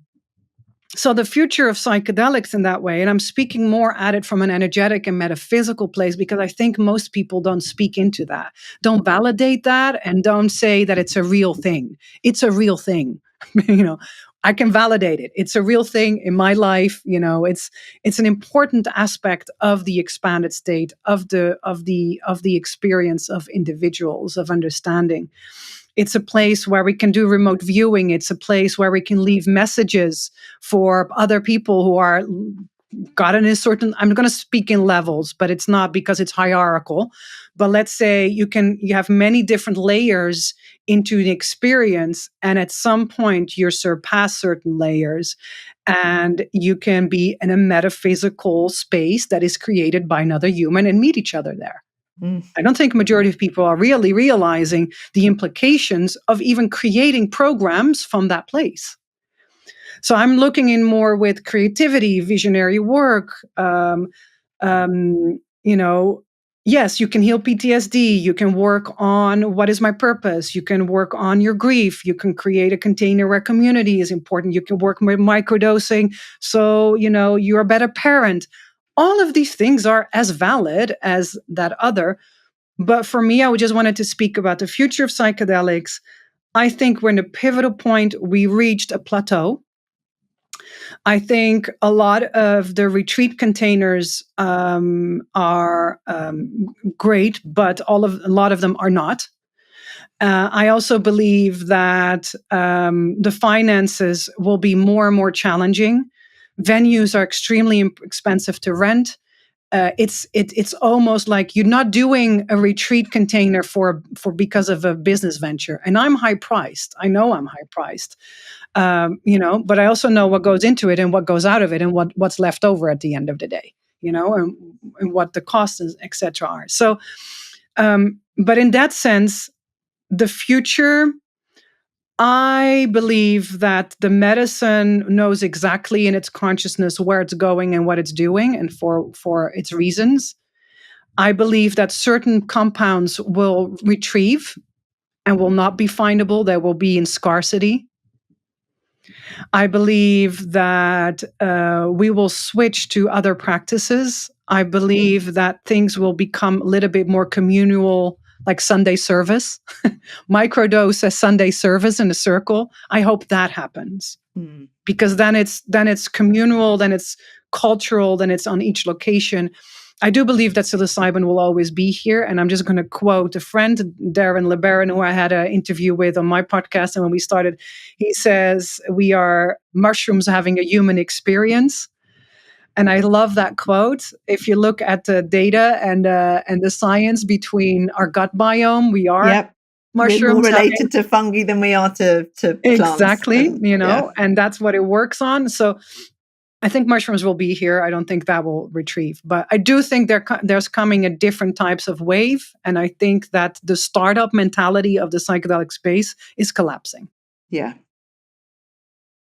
future of psychedelics in that way, and I'm speaking more at it from an energetic and metaphysical place, because I think most people don't speak into that, don't validate that, and don't say that it's a real thing. It's a real thing. I can validate it. It's a real thing in my life. It's an important aspect of the expanded state of the experience of individuals, of understanding. It's a place where we can do remote viewing. It's a place where we can leave messages for other people who are gotten a certain, I'm going to speak in levels, but it's not because it's hierarchical. But let's say you have many different layers into the experience. And at some point you surpass certain layers and you can be in a metaphysical space that is created by another human and meet each other there. I don't think majority of people are really realizing the implications of even creating programs from that place. So I'm looking in more with creativity, visionary work. Yes, you can heal PTSD. You can work on what is my purpose. You can work on your grief. You can create a container where community is important. You can work with microdosing. So, you're a better parent. All of these things are as valid as that other. But for me, I just wanted to speak about the future of psychedelics. I think we're in a pivotal point. We reached a plateau. I think a lot of the retreat containers are great, but a lot of them are not. I also believe that the finances will be more and more challenging. Venues are extremely expensive to rent. It's almost like you're not doing a retreat container for because of a business venture. And I'm high priced. I know I'm high priced. But I also know what goes into it and what goes out of it and what's left over at the end of the day, and what the costs, et cetera, are. So, but in that sense, the future, I believe that the medicine knows exactly in its consciousness where it's going and what it's doing and for its reasons. I believe that certain compounds will retrieve and will not be findable. They will be in scarcity. I believe that we will switch to other practices. I believe that things will become a little bit more communal, like Sunday service, microdose as Sunday service in a circle. I hope that happens because then it's communal, then it's cultural, then it's on each location. I do believe that psilocybin will always be here. And I'm just going to quote a friend, Darren LeBaron, who I had an interview with on my podcast. And when we started, he says, we are mushrooms having a human experience. And I love that quote. If you look at the data and the science between our gut biome, we are mushrooms. We're more related to fungi than we are to plants. Exactly, and that's what it works on. So I think mushrooms will be here. I don't think that will retrieve. But I do think there's coming a different types of wave. And I think that the startup mentality of the psychedelic space is collapsing. Yeah.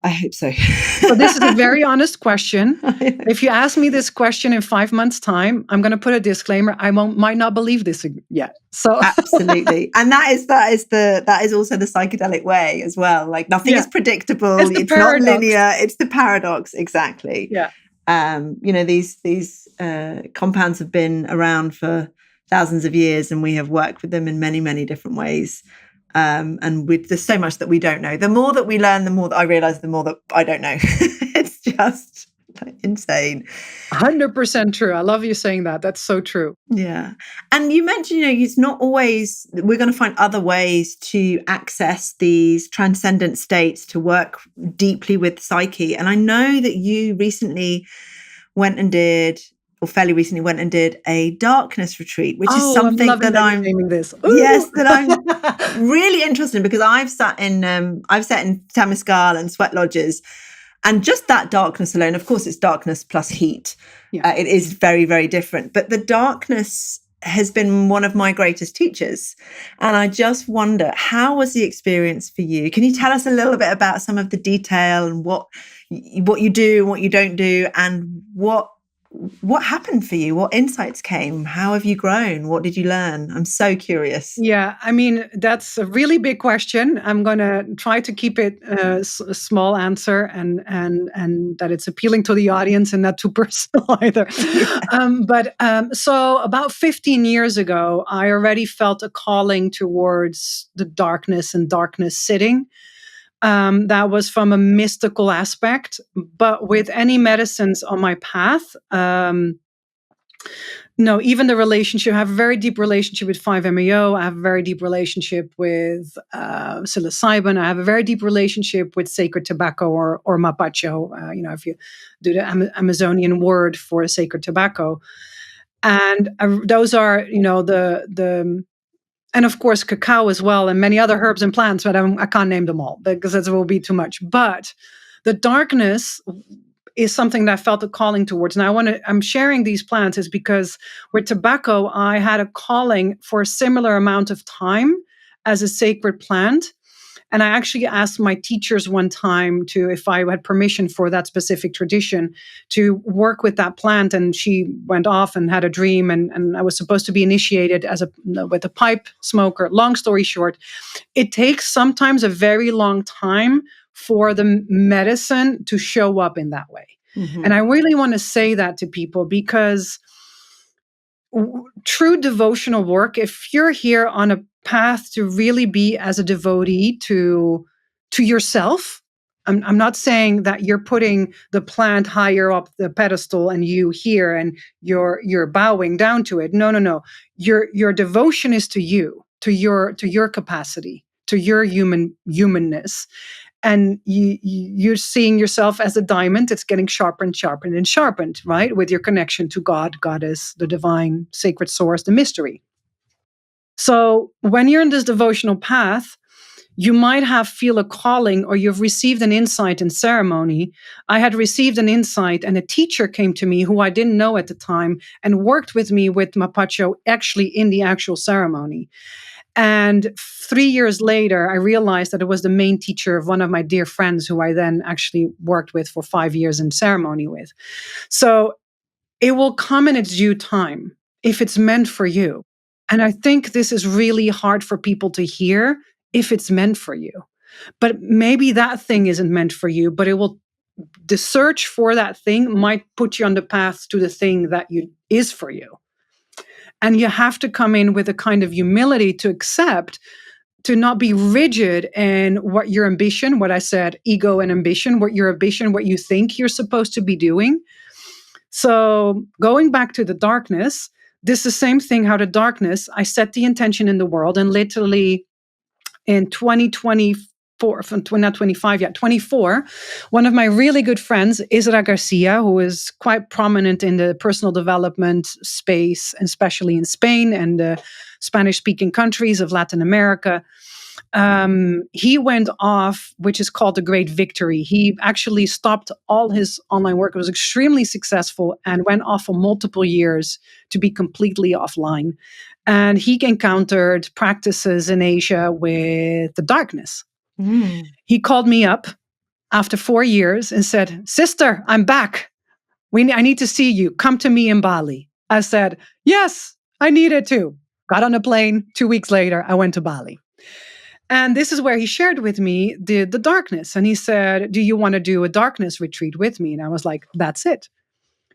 I hope so. So this is a very honest question. If you ask me this question in 5 months' time, I'm going to put a disclaimer. I might not believe this yet. So absolutely, and that is also the psychedelic way as well. Like nothing is predictable. It's not linear. It's the paradox. Exactly. Yeah. These compounds have been around for thousands of years, and we have worked with them in many, many different ways. And there's so much that we don't know. The more that we learn, the more that I realize, the more that I don't know. It's just insane. 100% true. I love you saying that. That's so true. Yeah. And you mentioned, it's not always, we're going to find other ways to access these transcendent states, to work deeply with psyche. And I know that you recently fairly recently went and did a darkness retreat, which is something that I'm really interested in, because I've sat in Temescal and sweat lodges, and just that darkness alone, of course it's darkness plus heat. It is very, very different, but the darkness has been one of my greatest teachers. And I just wonder, how was the experience for you? Can you tell us a little bit about some of the detail and what you do and what you don't do, and what happened for you? What insights came? How have you grown? What did you learn? I'm so curious. Yeah, I mean, that's a really big question. I'm going to try to keep it a small answer and that it's appealing to the audience and not too personal either. So about 15 years ago, I already felt a calling towards the darkness and darkness sitting. That was from a mystical aspect. But with any medicines on my path, no, even the relationship, I have a very deep relationship with 5-MeO. I have a very deep relationship with psilocybin. I have a very deep relationship with sacred tobacco or mapacho, if you do the Amazonian word for sacred tobacco. And those are, and of course, cacao as well, and many other herbs and plants, but I can't name them all because it will be too much. But the darkness is something that I felt a calling towards. And I'm sharing these plants is because with tobacco, I had a calling for a similar amount of time as a sacred plant. And I actually asked my teachers one time if I had permission for that specific tradition to work with that plant. And she went off and had a dream, and I was supposed to be initiated with a pipe smoker. Long story short, it takes sometimes a very long time for the medicine to show up in that way. Mm-hmm. And I really want to say that to people because true devotional work, if you're here on a path to really be as a devotee to yourself, I'm not saying that you're putting the plant higher up the pedestal and you here and you're bowing down to it. No. Your devotion is to you, to your capacity, to your humanness. And you're seeing yourself as a diamond. It's getting sharpened and sharpened and sharpened, right? With your connection to God. God is the divine, sacred source, the mystery. So when you're in this devotional path, you might feel a calling, or you've received an insight in ceremony. I had received an insight, and a teacher came to me who I didn't know at the time and worked with me with Mapacho actually in the actual ceremony. And 3 years later, I realized that it was the main teacher of one of my dear friends who I then actually worked with for 5 years in ceremony with. So it will come in its due time if it's meant for you. And I think this is really hard for people to hear, if it's meant for you. But maybe that thing isn't meant for you, but the search for that thing might put you on the path to the thing that is for you. And you have to come in with a kind of humility to accept, to not be rigid in what your ambition, what I said, ego and ambition, what you think you're supposed to be doing. So going back to the darkness, this is the same thing, how the darkness, I set the intention in the world, and literally in 24, one of my really good friends, Isra Garcia, who is quite prominent in the personal development space, and especially in Spain and the Spanish-speaking countries of Latin America, he went off, which is called the Great Victory. He actually stopped all his online work. It was extremely successful and went off for multiple years to be completely offline. And he encountered practices in Asia with the darkness. Mm. He called me up after 4 years and said, "Sister, I'm back. I need to see you. Come to me in Bali." I said, "Yes, I need it too." Got on a plane. 2 weeks later, I went to Bali. And this is where he shared with me the darkness. And he said, "Do you want to do a darkness retreat with me?" And I was like, "That's it.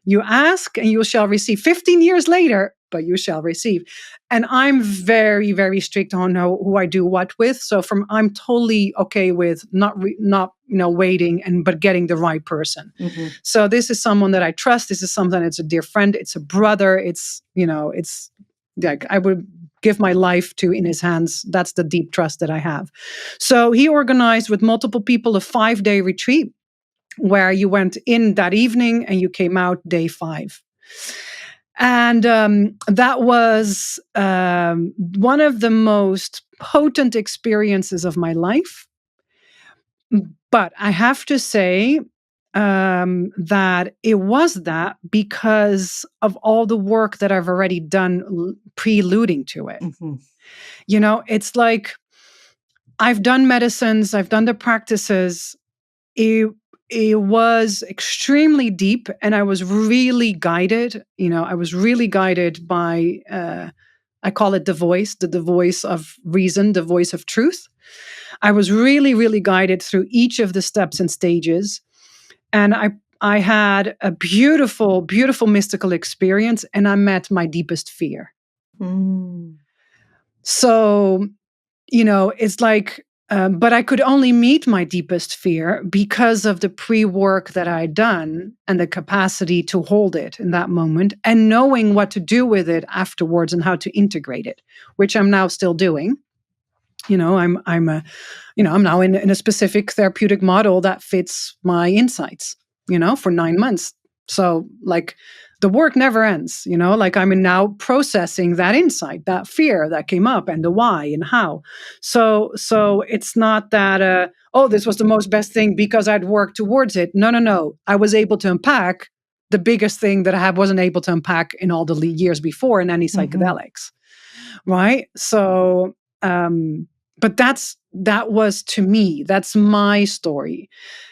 You ask and you shall receive." 15 years later, but you shall receive. And I'm very, very strict on who I do what with. So I'm totally okay with not waiting but getting the right person. Mm-hmm. So this is someone that I trust. This is something, it's a dear friend. It's a brother. It's like I would give my life in his hands. That's the deep trust that I have. So he organized with multiple people a 5-day retreat where you went in that evening and you came out day 5. And that was one of the most potent experiences of my life. But I have to say that it was that because of all the work that I've already done preluding to it. Mm-hmm. It's like I've done medicines, I've done the practices. It was extremely deep, and I was really guided. I was really guided by, I call it the voice of reason, the voice of truth. I was really, really guided through each of the steps and stages. And I had a beautiful, beautiful mystical experience, and I met my deepest fear. Mm. So, it's like But I could only meet my deepest fear because of the pre-work that I'd done and the capacity to hold it in that moment and knowing what to do with it afterwards and how to integrate it, which I'm now still doing. I'm now in a specific therapeutic model that fits my insights, for 9 months. So like the work never ends, like I'm now processing that insight, that fear that came up and the why and how. So it's not that, this was the most best thing because I'd worked towards it. No. I was able to unpack the biggest thing that I wasn't able to unpack in all the years before in any psychedelics. Right. So, but that was to me, that's my story.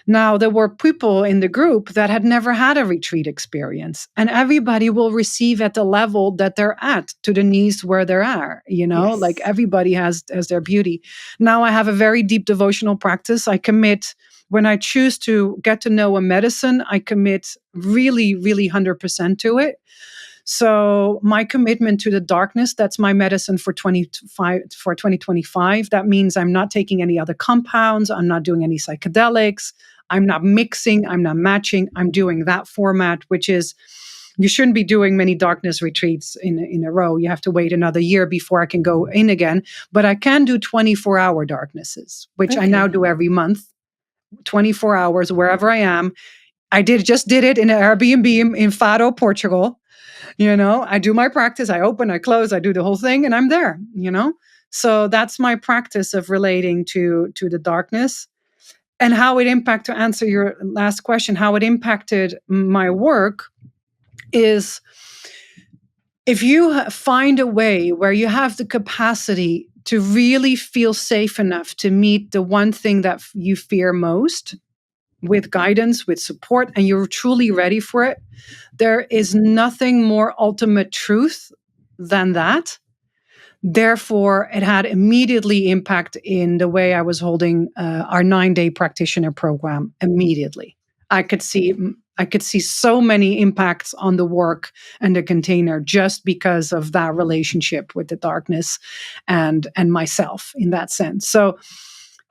Now, there were people in the group that had never had a retreat experience, and everybody will receive at the level that they're at, to the needs where they are, Yes. like everybody has their beauty. Now, I have a very deep devotional practice. I commit when I choose to get to know a medicine, I commit really, really 100% to it. So my commitment to the darkness, that's my medicine for 2025. That means I'm not taking any other compounds. I'm not doing any psychedelics. I'm not mixing. I'm not matching. I'm doing that format, which is, you shouldn't be doing many darkness retreats in a row. You have to wait another year before I can go in again. But I can do 24-hour darknesses, which I now do every month, 24 hours, wherever I am. I just did it in an Airbnb in Faro, Portugal. I do my practice, I open, I close, I do the whole thing, and I'm there, So that's my practice of relating to the darkness. And how it impacted, to answer your last question, how it impacted my work is, if you find a way where you have the capacity to really feel safe enough to meet the one thing that you fear most, with guidance, with support, and you're truly ready for it, there is nothing more ultimate truth than that. Therefore, it had immediately impact in the way I was holding our 9-day practitioner program immediately. I could see so many impacts on the work and the container just because of that relationship with the darkness and myself in that sense. So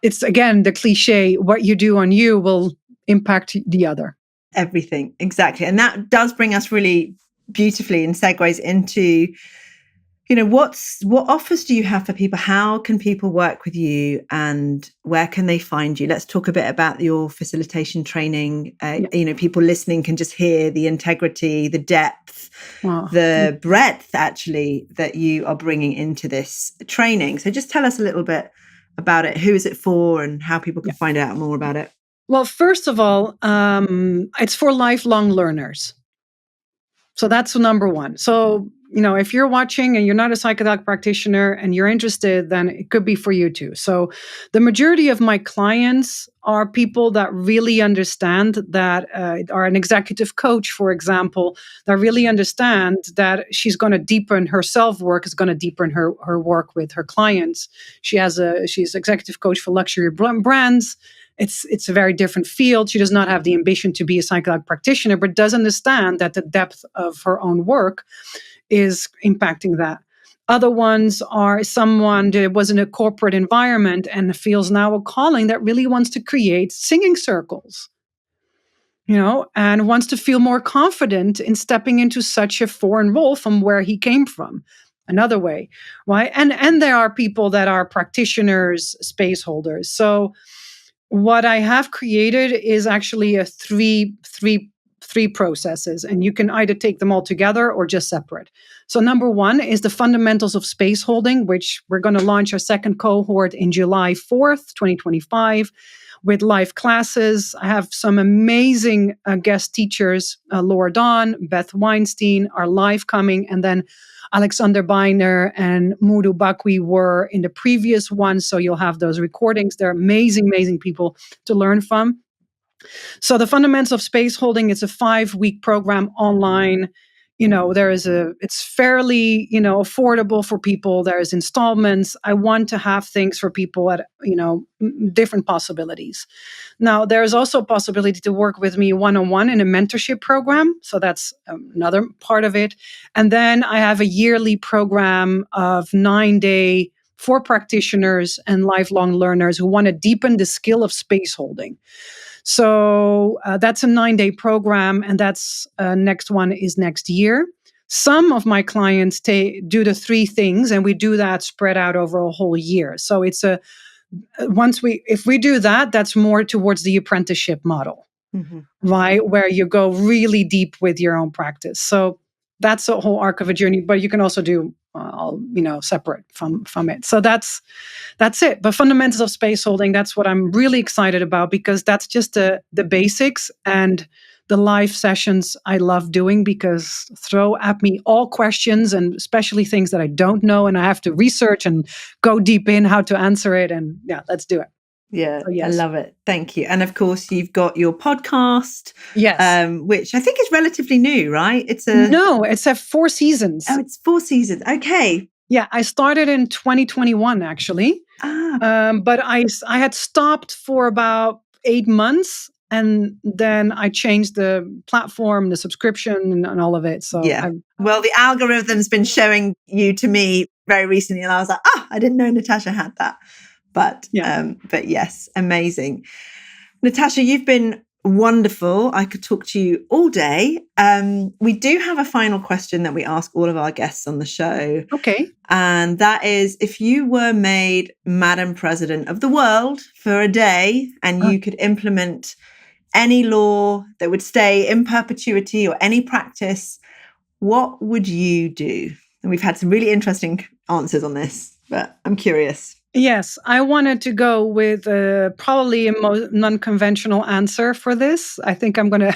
it's, again, the cliche, what you do on you will impact the other. Everything, exactly. And that does bring us really beautifully and segues into, what offers do you have for people? How can people work with you, and where can they find you? Let's talk a bit about your facilitation training. People listening can just hear the integrity, the depth, the breadth, actually, that you are bringing into this training. So just tell us a little bit about it. Who is it for, and how people can find out more about it? Well, first of all, it's for lifelong learners. So that's number one. So, if you're watching and you're not a psychedelic practitioner and you're interested, then it could be for you too. So the majority of my clients are people that really understand that, are an executive coach, for example, that really understand that she's going to deepen her self-work, is going to deepen her work with her clients. She's executive coach for luxury brands. It's a very different field. She does not have the ambition to be a psychedelic practitioner, but does understand that the depth of her own work is impacting that. Other ones are someone that was in a corporate environment and feels now a calling that really wants to create singing circles, and wants to feel more confident in stepping into such a foreign role from where he came from. Another way, right? And there are people that are practitioners, space holders. So what I have created is actually a three processes, and you can either take them all together or just separate. So number one is the fundamentals of space holding, which we're going to launch our second cohort in July 4th, 2025, with live classes. I have some amazing guest teachers, Laura Dawn, Beth Weinstein are live coming, and then Alexander Beiner and Mudu Bakwi were in the previous one. So you'll have those recordings. They're amazing, amazing people to learn from. So the fundamentals of space holding, it's a 5-week program online. It's fairly, affordable for people. There's installments. I want to have things for people at, different possibilities. Now, there's also a possibility to work with me one-on-one in a mentorship program. So that's another part of it. And then I have a yearly program of 9-day for practitioners and lifelong learners who want to deepen the skill of space holding. So that's a 9-day program, and that's next one is next year. Some of my clients do the 3 things, and we do that spread out over a whole year. So it's if we do that, that's more towards the apprenticeship model, right? Where you go really deep with your own practice. So that's a whole arc of a journey, but you can also do, separate from it. So that's it. But fundamentals of space holding, that's what I'm really excited about, because that's just the basics. And the live sessions I love doing, because throw at me all questions, and especially things that I don't know and I have to research and go deep in how to answer it. And yeah, let's do it. Yeah, So, yes. I love it. Thank you. And of course, you've got your podcast, yes, which I think is relatively new, right? It's 4 seasons. Oh, it's 4 seasons. Okay. Yeah, I started in 2021 actually, but I had stopped for about 8 months. And then I changed the platform, the subscription, and all of it. So yeah. Well, the algorithm's been showing you to me very recently, and I was like, I didn't know Natasja had that. But yes, amazing. Natasja, you've been wonderful. I could talk to you all day. We do have a final question that we ask all of our guests on the show. Okay. And that is, if you were made Madam President of the world for a day and you could implement any law that would stay in perpetuity or any practice, what would you do? And we've had some really interesting answers on this, but I'm curious. Yes, I wanted to go with probably a non-conventional answer for this. I think I'm going to...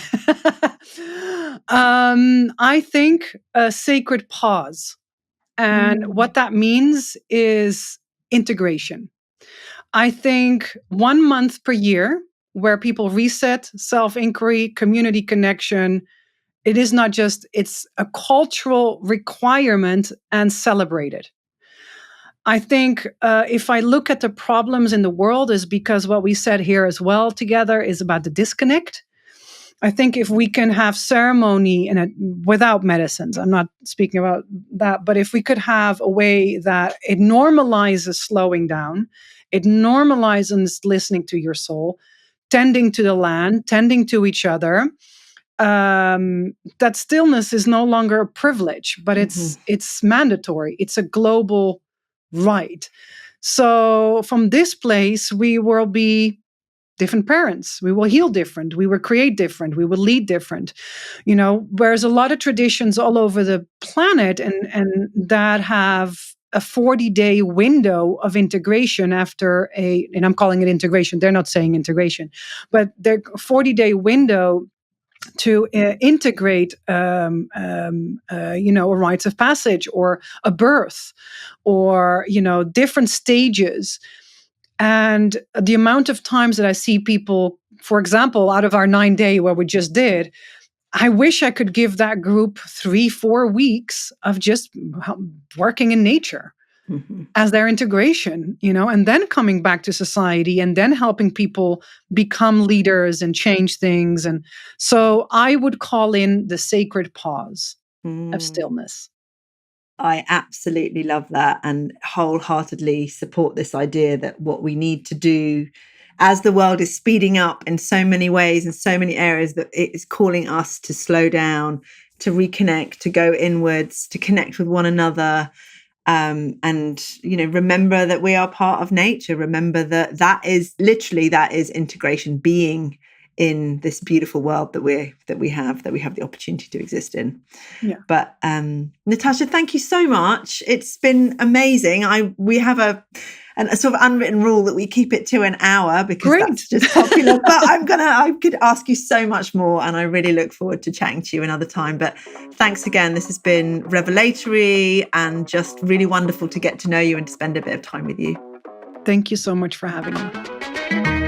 I think a sacred pause. And what that means is integration. I think 1 month per year where people reset, self-inquiry, community connection. It is not just, it's a cultural requirement and celebrated. I think if I look at the problems in the world, is because what we said here as well together is about the disconnect. I think if we can have ceremony without medicines, I'm not speaking about that, but if we could have a way that it normalizes slowing down, it normalizes listening to your soul, tending to the land, tending to each other, that stillness is no longer a privilege, but it's mandatory. It's a global right. So from this place, we will be different parents. We will heal different. We will create different. We will lead different. Whereas a lot of traditions all over the planet and that have a 40-day window of integration after and I'm calling it integration. They're not saying integration, but their 40-day window to integrate, a rites of passage or a birth or, different stages. And the amount of times that I see people, for example, out of our 9-day where we just did, I wish I could give that group 3-4 weeks of just working in nature as their integration, and then coming back to society and then helping people become leaders and change things. And so I would call in the sacred pause of stillness. I absolutely love that and wholeheartedly support this idea that what we need to do as the world is speeding up in so many ways and so many areas, that it is calling us to slow down, to reconnect, to go inwards, to connect with one another. And remember that we are part of nature. Remember that is integration, being in this beautiful world that we have the opportunity to exist in. Yeah. But Natasja, thank you so much. It's been amazing. We have a sort of unwritten rule that we keep it to an hour because that's just popular. But I could ask you so much more, and I really look forward to chatting to you another time. But thanks again. This has been revelatory and just really wonderful to get to know you and to spend a bit of time with you. Thank you so much for having me.